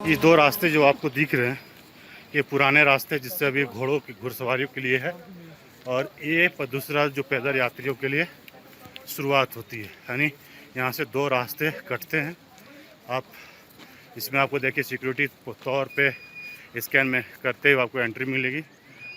ये दो रास्ते जो आपको दिख रहे हैं ये पुराने रास्ते जिससे अभी घोड़ों की घुड़सवारियों के लिए है, और ये दूसरा जो पैदल यात्रियों के लिए शुरुआत होती है। यानी यहाँ से दो रास्ते कटते हैं। आप इसमें आपको देखिए सिक्योरिटी तौर पे स्कैन में करते हुए आपको एंट्री मिलेगी।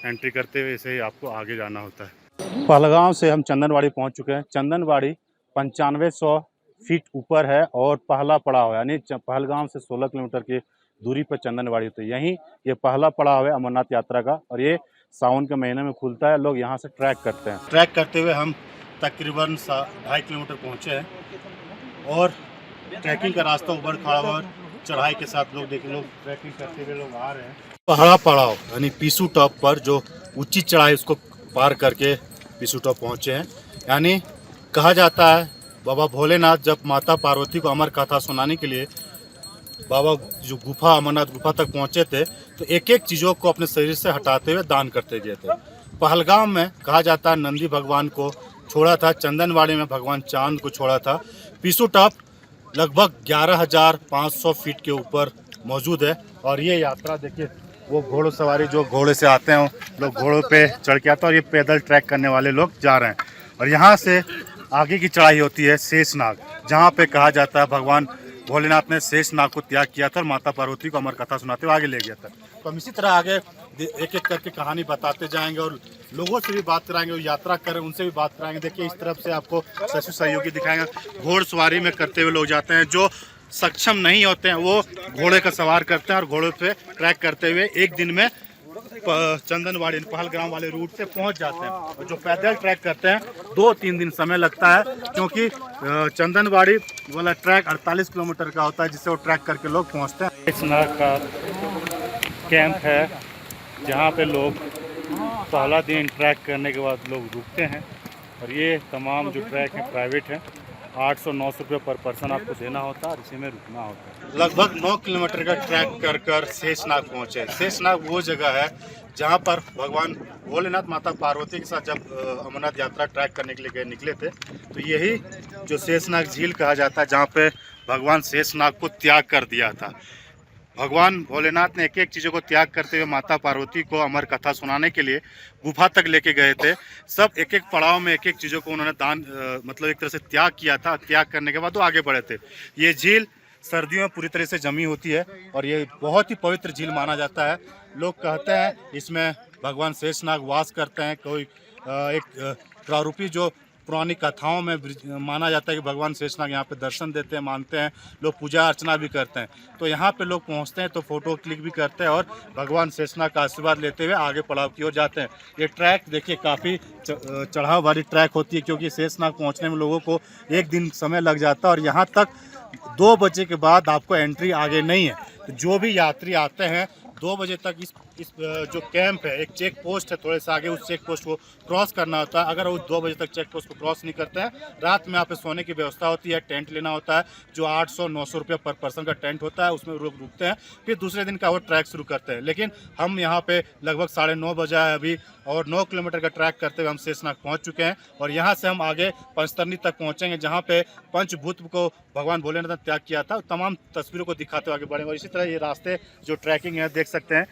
एंट्री करते हुए ऐसे ही आपको आगे जाना होता है। पहलगाम से हम चंदनवाड़ी पहुँच चुके हैं। चंदनवाड़ी 9500 फीट ऊपर है और पहला पड़ाव है, यानी पहलगाम से 16 किलोमीटर की दूरी पर चंदनवाड़ी होती है। यहीं ये पहला पड़ाव है अमरनाथ यात्रा का, और ये सावन के महीने में खुलता है। लोग यहाँ से ट्रैक करते हैं। ट्रैक करते हुए हम तकरीबन 2.5 किलोमीटर पहुँचे हैं, और ट्रैकिंग का रास्ता ऊपर खड़ा हुआ और चढ़ाई के साथ लोग ट्रैकिंग करते हुए लोग आ रहे हैं। पहला पड़ाव यानी पीसू टॉप पर जो ऊंची चढ़ाई उसको पार करके पीसू टॉप पहुँचे हैं। यानी कहा जाता है बाबा भोलेनाथ जब माता पार्वती को अमर कथा सुनाने के लिए बाबा जो गुफा अमरनाथ गुफा तक पहुंचे थे, तो एक एक चीज़ों को अपने शरीर से हटाते हुए दान करते गए थे। पहलगाम में कहा जाता है नंदी भगवान को छोड़ा था, चंदनवाड़ी में भगवान चांद को छोड़ा था। पीसू टॉप लगभग 11,500 फीट के ऊपर मौजूद है। और ये यात्रा देखिए, वो घोड़ों सवारी जो घोड़े से आते हैं लोग घोड़ों पे चढ़ के आते हैं, और ये पैदल ट्रैक करने वाले लोग जा रहे हैं। और यहाँ से आगे की चढ़ाई होती है शेषनाग, जहाँ पे कहा जाता है भगवान भोलेनाथ ने शेषनाग को त्याग किया था और माता पार्वती को अमर कथा सुनाते हुए आगे ले गया था। तो हम इसी तरह आगे एक एक करके कहानी बताते जाएंगे और लोगों से भी बात कराएंगे, यात्रा करें उनसे भी बात कराएंगे। देखिए इस तरफ से आपको सशु सहयोगी दिखाएंगे, घोड़सवारी में करते हुए लोग जाते हैं। जो सक्षम नहीं होते हैं वो घोड़े का सवार करते हैं और घोड़े पे ट्रैक करते हुए एक दिन में चंदनवाड़ी पहलगाम वाले रूट से पहुंच जाते हैं। और जो पैदल ट्रैक करते हैं 2-3 दिन समय लगता है, क्योंकि चंदनवाड़ी वाला ट्रैक 48 किलोमीटर का होता है, जिससे वो ट्रैक करके लोग पहुंचते हैं। शेषनाग का कैंप है जहां पे लोग पहला दिन ट्रैक करने के बाद लोग रुकते हैं। और ये तमाम जो ट्रैक है प्राइवेट है, 800-900 रुपये पर पर्सन आपको देना होता है और इसी में रुकना होता है। लगभग 9 किलोमीटर का ट्रैक कर शेषनाग पहुँचे। शेषनाग वो जगह है जहाँ पर भगवान भोलेनाथ माता पार्वती के साथ जब अमरनाथ यात्रा ट्रैक करने के लिए निकले थे, तो यही जो शेषनाग झील कहा जाता है, जहाँ पे भगवान शेषनाग को त्याग कर दिया था। भगवान भोलेनाथ ने एक एक चीज़ों को त्याग करते हुए माता पार्वती को अमर कथा सुनाने के लिए गुफा तक लेके गए थे। सब एक एक पड़ाव में एक एक चीज़ों को उन्होंने दान मतलब एक तरह से त्याग किया था। त्याग करने के बाद वो आगे बढ़े थे। ये झील सर्दियों में पूरी तरह से जमी होती है और ये बहुत ही पवित्र झील माना जाता है। लोग कहते हैं इसमें भगवान शेषनाग वास करते हैं। कोई एक प्रारूपी जो पुरानी कथाओं में माना जाता है कि भगवान शेषनाग यहाँ पे दर्शन देते हैं, मानते हैं लोग, पूजा अर्चना भी करते हैं। तो यहाँ पे लोग पहुँचते हैं तो फोटो क्लिक भी करते हैं और भगवान शेषनाग का आशीर्वाद लेते हुए आगे पड़ाव की ओर जाते हैं। ये ट्रैक देखिए काफ़ी चढ़ाव वाली ट्रैक होती है, क्योंकि शेषनाग पहुँचने में लोगों को एक दिन समय लग जाता है और यहाँ तक 2 बजे के बाद आपको एंट्री आगे नहीं है। तो जो भी यात्री आते हैं 2 बजे तक इस जो कैंप है, एक चेक पोस्ट है थोड़े से आगे, उस चेक पोस्ट को क्रॉस करना होता है। अगर वो 2 बजे तक चेक पोस्ट को क्रॉस नहीं करते हैं, रात में यहाँ पे सोने की व्यवस्था होती है, टेंट लेना होता है जो 800-900 रुपये पर पर्सन का टेंट होता है, उसमें रुकते हैं। फिर दूसरे दिन का वो ट्रैक शुरू करते हैं। लेकिन हम यहाँ पे लगभग 9:30 बजे है अभी, और 9 किलोमीटर का ट्रैक करते हुए हम शेषनाग पहुँच चुके हैं। और यहाँ से हम आगे पंचतरणी तक पहुँचेंगे, जहाँ पे पंचभूत को भगवान भोलेनाथ ने त्याग किया था। तमाम तस्वीरों को दिखाते हुए आगे बढ़ेंगे। और इसी तरह ये रास्ते जो ट्रैकिंग है देख सकते हैं,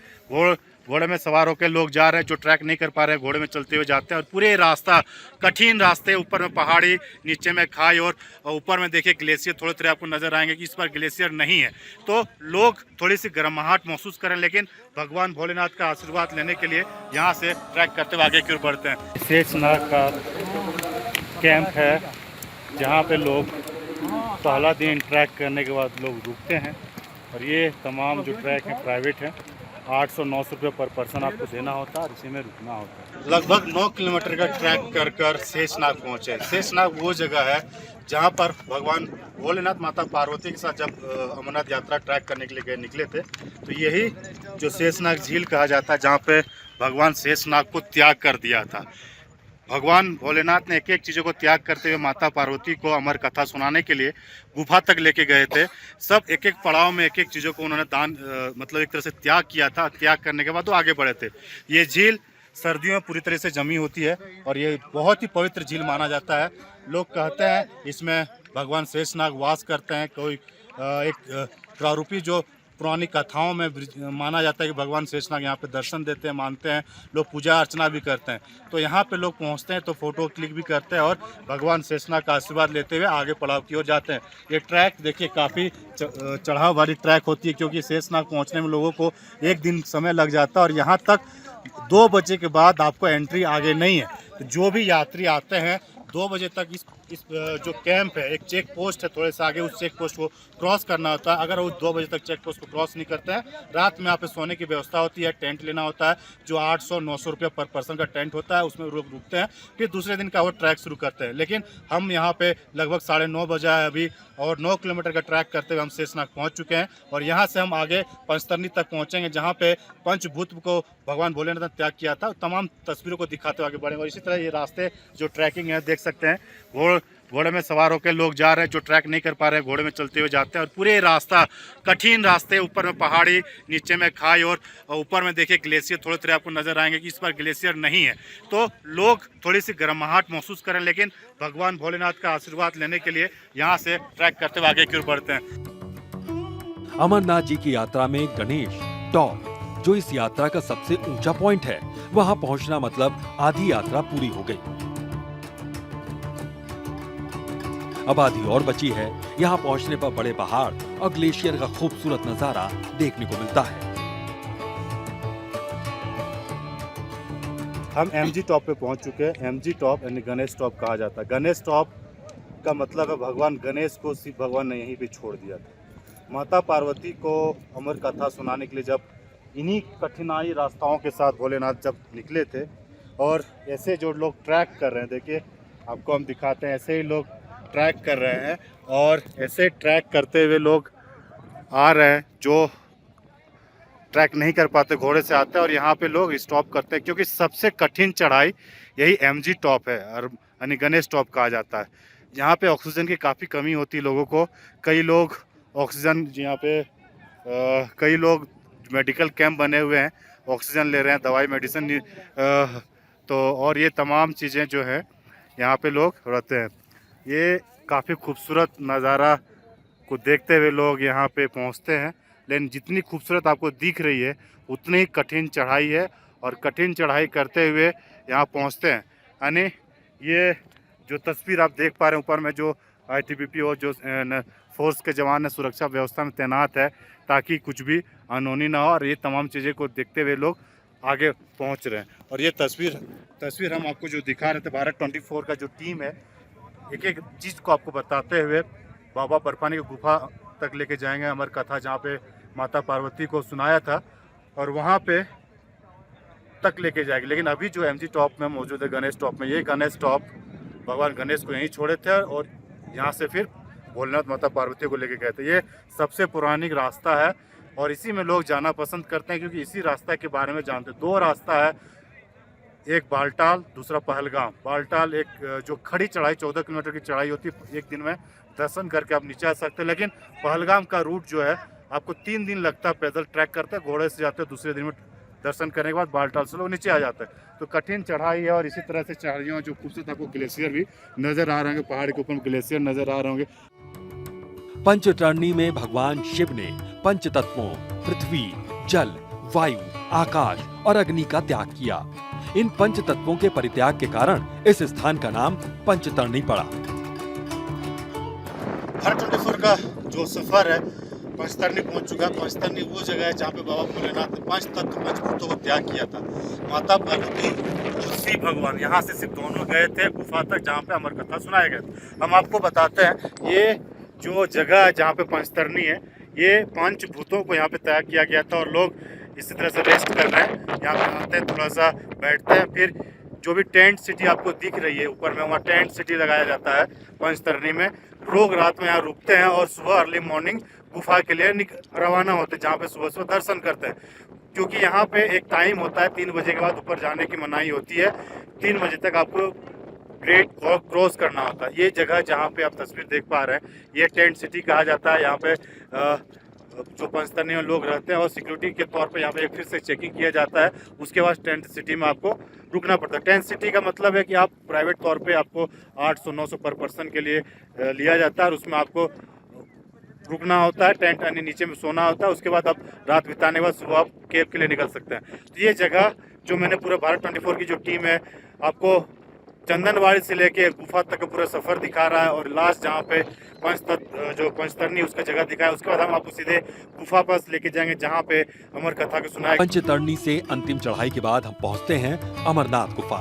घोड़े में सवार होकर लोग जा रहे हैं। जो ट्रैक नहीं कर पा रहे हैं घोड़े में चलते हुए जाते हैं। और पूरे रास्ता कठिन रास्ते, ऊपर में पहाड़ी, नीचे में खाई, और ऊपर में देखिए ग्लेशियर थोड़े थोड़े आपको नजर आएंगे कि इस पर ग्लेशियर नहीं है। तो लोग थोड़ी सी गर्माहट महसूस करें, लेकिन भगवान भोलेनाथ का आशीर्वाद लेने के लिए यहाँ से ट्रैक करते हुए आगे की ओर बढ़ते हैं। शेषनाग का कैंप है जहाँ पे लोग पहला दिन ट्रैक करने के बाद लोग रुकते हैं। और ये तमाम जो ट्रैक है प्राइवेट है, 800-900 रुपये पर पर्सन आपको देना होता है और इसी में रुकना होता है। लगभग 9 किलोमीटर का ट्रैक कर शेषनाग पहुँचे। शेषनाग वो जगह है जहाँ पर भगवान भोलेनाथ माता पार्वती के साथ जब अमरनाथ यात्रा ट्रैक करने के लिए निकले थे, तो यही जो शेषनाग झील कहा जाता है, जहाँ पे भगवान शेषनाग को त्याग कर दिया था। भगवान भोलेनाथ ने एक एक चीज़ों को त्याग करते हुए माता पार्वती को अमर कथा सुनाने के लिए गुफा तक लेके गए थे। सब एक एक पड़ाव में एक एक चीज़ों को उन्होंने दान मतलब एक तरह से त्याग किया था। त्याग करने के बाद वो आगे बढ़े थे। ये झील सर्दियों में पूरी तरह से जमी होती है और ये बहुत ही पवित्र झील माना जाता है। लोग कहते हैं इसमें भगवान शेषनाग वास करते हैं। कोई एक प्रारूपी जो पुरानी कथाओं में माना जाता है कि भगवान शेषनाग यहाँ पे दर्शन देते हैं, मानते हैं लोग, पूजा अर्चना भी करते हैं। तो यहाँ पे लोग पहुँचते हैं तो फ़ोटो क्लिक भी करते हैं और भगवान शेषनाग का आशीर्वाद लेते हुए आगे पड़ाव की ओर जाते हैं। ये ट्रैक देखिए काफ़ी चढ़ाव वाली ट्रैक होती है, क्योंकि शेषनाग पहुँचने में लोगों को 1 दिन समय लग जाता है और यहाँ तक 2 बजे के बाद आपको एंट्री आगे नहीं है। तो जो भी यात्री आते हैं 2 बजे तक इस जो कैंप है, एक चेक पोस्ट है थोड़े से आगे, उस चेक पोस्ट को क्रॉस करना होता है। अगर वो 2 बजे तक चेक पोस्ट को क्रॉस नहीं करते हैं, रात में यहाँ पे सोने की व्यवस्था होती है, टेंट लेना होता है जो 800-900 रुपये पर पर्सन का टेंट होता है, उसमें लोग रुकते हैं, फिर दूसरे दिन का वो ट्रैक शुरू करते हैं। लेकिन हम यहाँ पे लगभग 9:30 बजे है अभी, और 9 किलोमीटर का ट्रैक करते हुए हम शेषनाग पहुँच चुके हैं और यहाँ से हम आगे पंचतरणी तक पहुँचेंगे, जहाँ पे पंचभूत को भगवान भोलेनाथ ने त्याग किया था। तमाम तस्वीरों को दिखाते हुए आगे बढ़ेंगे। और इसी तरह ये रास्ते जो ट्रैकिंग है देख सकते हैं, घोड़े में सवार होकर लोग जा रहे हैं, जो ट्रैक नहीं कर पा रहे हैं घोड़े में चलते हुए जाते हैं। और पूरे रास्ता कठिन रास्ते, ऊपर में पहाड़ी, नीचे में खाई और ऊपर में देखिए ग्लेशियर थोड़े थोड़े आपको नजर आएंगे कि इस पर ग्लेशियर नहीं है, तो लोग थोड़ी सी गर्माहट महसूस करें, लेकिन भगवान भोलेनाथ का आशीर्वाद लेने के लिए यहाँ से ट्रैक करते हुए आगे की ओर बढ़ते हैं। अमरनाथ जी की यात्रा में गणेश टॉप, जो इस यात्रा का सबसे ऊंचा पॉइंट है, वहां पहुंचना मतलब आधी यात्रा पूरी हो गई। अब आधी और बची है। यहाँ पहुंचने पर बड़े पहाड़ और ग्लेशियर का खूबसूरत नजारा देखने को मिलता है। हम एमजी टॉप पे पहुंच चुके हैं। एमजी टॉप यानी गणेश टॉप कहा जाता है। गणेश टॉप का मतलब है भगवान गणेश को शिव भगवान ने यहीं पे छोड़ दिया था। माता पार्वती को अमर कथा सुनाने के लिए जब इन्हीं कठिनाई रास्ताओं के साथ भोलेनाथ जब निकले थे, और ऐसे जो लोग ट्रैक कर रहे हैं, देखिए आपको हम दिखाते हैं, ऐसे ही लोग ट्रैक कर रहे हैं और ऐसे ट्रैक करते हुए लोग आ रहे हैं जो ट्रैक नहीं कर पाते, घोड़े से आते हैं और यहाँ पे लोग स्टॉप करते हैं, क्योंकि सबसे कठिन चढ़ाई यही एमजी टॉप है और यानी गणेश टॉप कहा जाता है। यहाँ पे ऑक्सीजन की काफ़ी कमी होती है लोगों को। कई लोग ऑक्सीजन यहाँ पे कई लोग मेडिकल कैंप बने हुए हैं, ऑक्सीजन ले रहे हैं, दवाई मेडिसिन तो और ये तमाम चीज़ें जो है यहाँ पे लोग रहते हैं। ये काफ़ी खूबसूरत नज़ारा को देखते हुए लोग यहाँ पे पहुँचते हैं, लेकिन जितनी खूबसूरत आपको दिख रही है उतनी ही कठिन चढ़ाई है और कठिन चढ़ाई करते हुए यहाँ पहुँचते हैं। यानी ये जो तस्वीर आप देख पा रहे हैं ऊपर में, जो आईटीबीपी और जो फोर्स के जवान है सुरक्षा व्यवस्था में तैनात है ताकि कुछ भी अनहोनी ना हो, और ये तमाम चीज़ें को देखते हुए लोग आगे पहुँच रहे हैं। और ये तस्वीर हम आपको जो दिखा रहे थे, भारत 24 का जो टीम है, एक एक चीज़ को आपको बताते हुए बाबा बर्फानी की गुफा तक लेके जाएंगे, अमर कथा जहाँ पे माता पार्वती को सुनाया था, और वहाँ पे तक लेके जाएंगे। लेकिन अभी जो एमजी टॉप में मौजूद है, गणेश टॉप में, ये गणेश टॉप भगवान गणेश को यहीं छोड़े थे और यहाँ से फिर भोलेनाथ माता पार्वती को लेके गए थे। ये सबसे पुरानी रास्ता है और इसी में लोग जाना पसंद करते हैं, क्योंकि इसी रास्ता के बारे में जानते हैं। 2 रास्ता है, एक बालटाल, दूसरा पहलगाम। बालटाल एक जो खड़ी चढ़ाई 14 किलोमीटर की चढ़ाई होती है, एक दिन में दर्शन करके आप नीचे आ सकते हैं। लेकिन पहलगाम का रूट जो है आपको 3 दिन लगता है, पैदल ट्रैक करते हैं, घोड़े से जाते हैं, दूसरे दिन में दर्शन करने के बाद बालटाल से लोग नीचे आ जाते हैं। तो कठिन चढ़ाई है और इसी तरह से चढ़ाइयों जो खूबसूरत आपको ग्लेशियर भी नजर आ रहे होंगे, पहाड़ के ऊपर ग्लेशियर नजर आ रहे होंगे। पंचतरणी में भगवान शिव ने पंच तत्वों पृथ्वी, जल, वायु, आकाश और अग्नि का त्याग किया। इन पंच तत्वों के परित्याग के कारण इस स्थान का नाम पंचतरणी पड़ा। भारत 24 का जो सफर है पंचतरणी पहुंच चुका है। पंचतरणी वो जगह है जहाँ पे बाबा भोलेनाथ ने 5 तत्व पंचभूतों को त्याग किया था। माता पार्वती और शिव भगवान यहाँ से सिर्फ दोनों गए थे गुफा तक, जहाँ पे अमर कथा सुनाए गए थे। हम आपको बताते हैं, ये जो जगह है जहाँ पे पंचतरणी है, ये पंचभूतों को यहाँ पे त्याग किया गया था और लोग इसी तरह से रेस्ट कर रहे हैं। यहाँ पे आते हैं, थोड़ा सा बैठते हैं, फिर जो भी टेंट सिटी आपको दिख रही है ऊपर में, वहाँ टेंट सिटी लगाया जाता है पंचतरणी में। लोग रात में यहाँ रुकते हैं और सुबह अर्ली मॉर्निंग गुफा के लिए रवाना होते हैं, जहाँ पे सुबह सुबह दर्शन करते हैं। क्योंकि यहाँ पे एक टाइम होता है, 3 बजे के बाद ऊपर जाने की मनाही होती है। 3 बजे तक आपको ग्रेट क्रॉस करना होता है। ये जगह जहाँ पे आप तस्वीर देख पा रहे हैं, ये टेंट सिटी कहा जाता है। यहाँ पे जो पंचतरणी में लोग रहते हैं और सिक्योरिटी के तौर पे यहाँ पे फिर से चेकिंग किया जाता है। उसके बाद टेंट सिटी में आपको रुकना पड़ता है। टेंट सिटी का मतलब है कि आप प्राइवेट तौर पे आपको 800-900 पर पर्सन के लिए लिया जाता है और उसमें आपको रुकना होता है, टेंट यानी नीचे में सोना होता है, उसके बाद आप रात बिताने के बाद सुबह आप केव के लिए निकल सकते हैं। तो ये जगह जो मैंने पूरे भारत 24 की जो टीम है आपको चंदनवाड़ी से लेके गुफा तक का पूरा सफर दिखा रहा है, और लास्ट जहाँ पे पंचतरणी उसका जगह दिखाया, उसके बाद हम आपको सीधे गुफा पास लेके जाएंगे जहाँ पे अमर कथा को सुनाया। पंचतरणी से अंतिम चढ़ाई के बाद हम पहुंचते हैं अमरनाथ गुफा।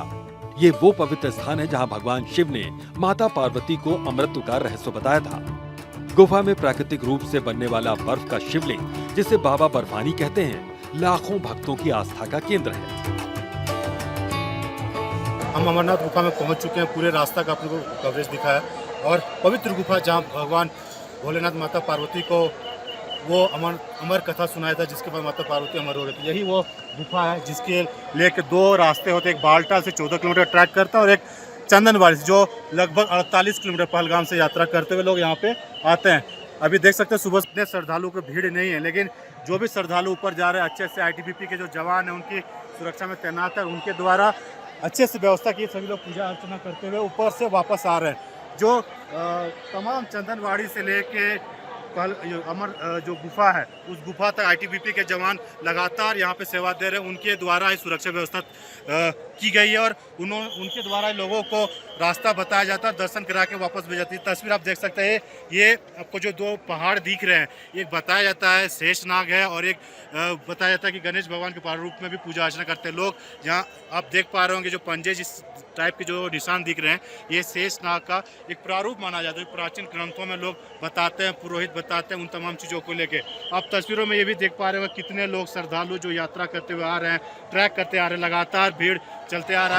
ये वो पवित्र स्थान है जहां भगवान शिव ने माता पार्वती को अमृत का रहस्य बताया था। गुफा में प्राकृतिक रूप से बनने वाला बर्फ का शिवलिंग, जिसे बाबा बर्फानी कहते हैं, लाखों भक्तों की आस्था का केंद्र है। हम अमरनाथ गुफा में पहुंच चुके हैं, पूरे रास्ता का आपको कवरेज दिखाया, और पवित्र गुफा जहां भगवान भोलेनाथ माता पार्वती को वो अमर कथा सुनाया था, जिसके बाद माता पार्वती अमर हो गई थी। यही वो गुफा है जिसके लेके दो रास्ते होते हैं, एक बालटाल से 14 किलोमीटर ट्रैक करता है और एक चंदनवाड़ी से जो लगभग 48 किलोमीटर पहलगाम से यात्रा करते हुए लोग यहाँ पे आते हैं। अभी देख सकते हैं सुबह इतने श्रद्धालुओं की भीड़ नहीं है, लेकिन जो भी श्रद्धालु ऊपर जा रहे हैं अच्छे से ITBP के जो जवान हैं उनकी सुरक्षा में तैनात है, उनके द्वारा अच्छे से व्यवस्था की, सभी लोग पूजा अर्चना करते हुए ऊपर से वापस आ रहे हैं। जो तमाम चंदनवाड़ी से लेके जो गुफा है उस गुफा तक ITBP के जवान लगातार यहाँ पे सेवा दे रहे हैं, उनके द्वारा ही सुरक्षा व्यवस्था की गई है, और उनके द्वारा लोगों को रास्ता बताया जाता है, दर्शन करा के वापस भेज जाती है। तस्वीर आप देख सकते हैं, ये आपको जो दो पहाड़ दिख रहे हैं, एक बताया जाता है शेषनाग है, और एक बताया जाता है कि गणेश भगवान के प्रारूप में भी पूजा अर्चना करते हैं लोग। यहाँ आप देख पा रहे होंगे जो पंजे जिस टाइप के जो निशान दिख रहे हैं, ये शेषनाग का एक प्रारूप माना जाता है। प्राचीन ग्रंथों में लोग बताते हैं, पुरोहित बताते हैं उन तमाम चीज़ों को लेके। आप तस्वीरों में ये भी देख पा रहे हो कितने लोग श्रद्धालु जो यात्रा करते हुए आ रहे हैं, ट्रैक करते आ रहे हैं, लगातार भीड़ चलते आ रहा है।